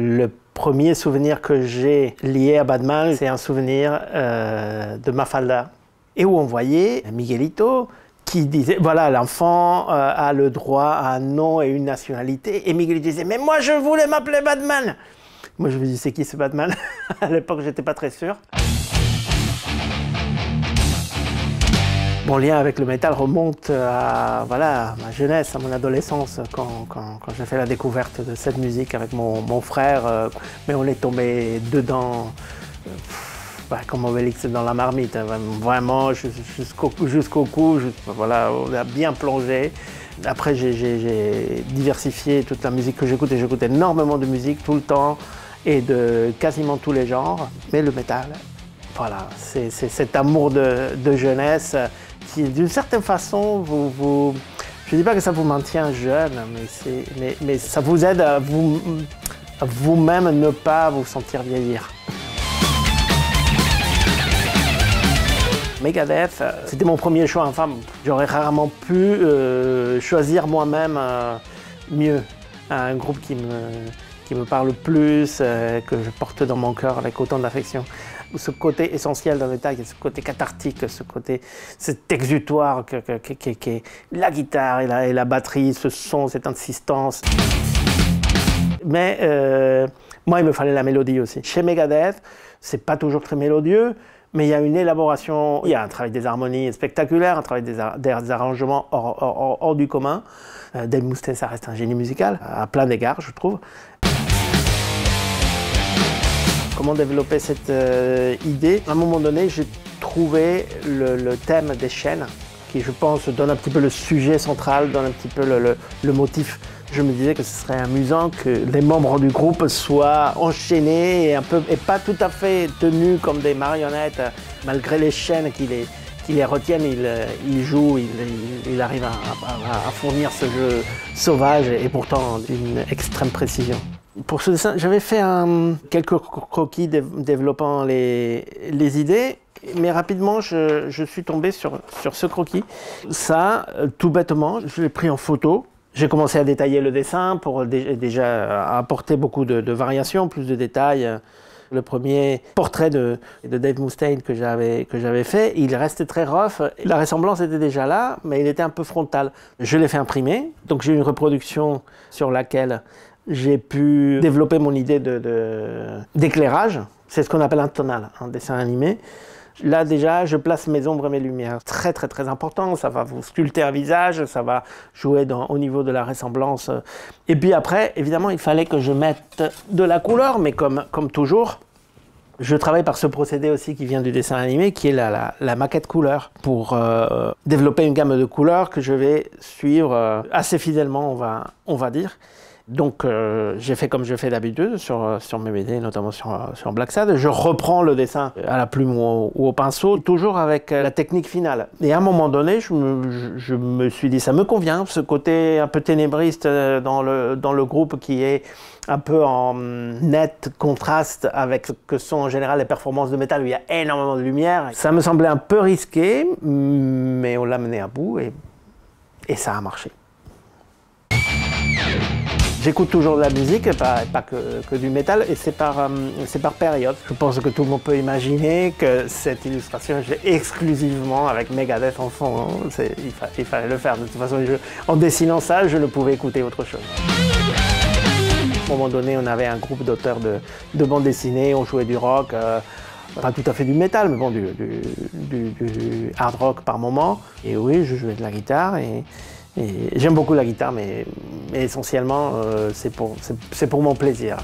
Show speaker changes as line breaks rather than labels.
Le premier souvenir que j'ai lié à Batman, c'est un souvenir de Mafalda, et où on voyait Miguelito qui disait, voilà, l'enfant a le droit à un nom et une nationalité, et Miguelito disait, mais moi je voulais m'appeler Batman. Moi je me dis, c'est qui ce Batman? À l'époque, j'étais pas très sûr. Mon lien avec le métal remonte à, voilà, à ma jeunesse, à mon adolescence, quand j'ai fait la découverte de cette musique avec mon frère. Mais on est tombé dedans, comme Obélix dans la marmite, hein, vraiment jusqu'au cou. Voilà, on a bien plongé. Après, j'ai diversifié toute la musique que j'écoute, et j'écoute énormément de musique tout le temps et de quasiment tous les genres. Mais le métal, voilà, c'est cet amour de jeunesse qui, d'une certaine façon, je ne dis pas que ça vous maintient jeune, mais ça vous aide à vous-même ne pas vous sentir vieillir. Megadeth, c'était mon premier choix. Enfin, j'aurais rarement pu choisir moi-même mieux un groupe qui me parle plus, que je porte dans mon cœur avec autant d'affection. Ce côté essentiel dans le métal, ce côté cathartique, cet exutoire qu'est la guitare et la batterie, ce son, cette insistance. Mais moi, il me fallait la mélodie aussi. Chez Megadeth, c'est pas toujours très mélodieux, mais il y a une élaboration, il y a un travail des harmonies spectaculaire, un travail des arrangements hors du commun. Dave Mustaine, ça reste un génie musical, à plein d'égards, je trouve. Comment développer cette idée? À un moment donné, j'ai trouvé le thème des chaînes, qui, je pense, donne un petit peu le sujet central, donne un petit peu le motif. Je me disais que ce serait amusant que les membres du groupe soient enchaînés et pas tout à fait tenus comme des marionnettes. Malgré les chaînes qui les retiennent, ils jouent, ils arrivent à fournir ce jeu sauvage et pourtant d'une extrême précision. Pour ce dessin, j'avais fait quelques croquis développant les idées, mais rapidement je suis tombé sur ce croquis. Ça, tout bêtement, je l'ai pris en photo. J'ai commencé à détailler le dessin pour déjà apporter beaucoup de variations, plus de détails. Le premier portrait de Dave Mustaine que j'avais fait, il restait très rough. La ressemblance était déjà là, mais il était un peu frontal. Je l'ai fait imprimer, donc j'ai une reproduction sur laquelle j'ai pu développer mon idée d'éclairage. C'est ce qu'on appelle un tonal, un dessin animé. Là déjà, je place mes ombres et mes lumières. Très très très important, ça va vous sculpter un visage, ça va jouer au niveau de la ressemblance. Et puis après, évidemment, il fallait que je mette de la couleur, mais comme toujours, je travaille par ce procédé aussi qui vient du dessin animé, qui est la maquette couleur, pour développer une gamme de couleurs que je vais suivre assez fidèlement, on va dire. Donc j'ai fait comme je fais d'habitude sur mes BD, notamment sur Black Sad. Je reprends le dessin à la plume ou au pinceau, toujours avec la technique finale. Et à un moment donné, je me suis dit, ça me convient, ce côté un peu ténébriste dans le groupe qui est un peu en net contraste avec ce que sont en général les performances de métal où il y a énormément de lumière. Ça me semblait un peu risqué, mais on l'a mené à bout et ça a marché. J'écoute toujours de la musique, pas que du métal, et c'est par période. Je pense que tout le monde peut imaginer que cette illustration, j'ai exclusivement avec Megadeth en fond. Hein. Il fallait le faire. De toute façon, en dessinant ça, je ne pouvais écouter autre chose. À un moment donné, on avait un groupe d'auteurs de bande dessinée, on jouait du rock, pas tout à fait du métal, mais bon, du hard rock par moment. Et oui, je jouais de la guitare. Et j'aime beaucoup la guitare, mais essentiellement, c'est pour mon plaisir.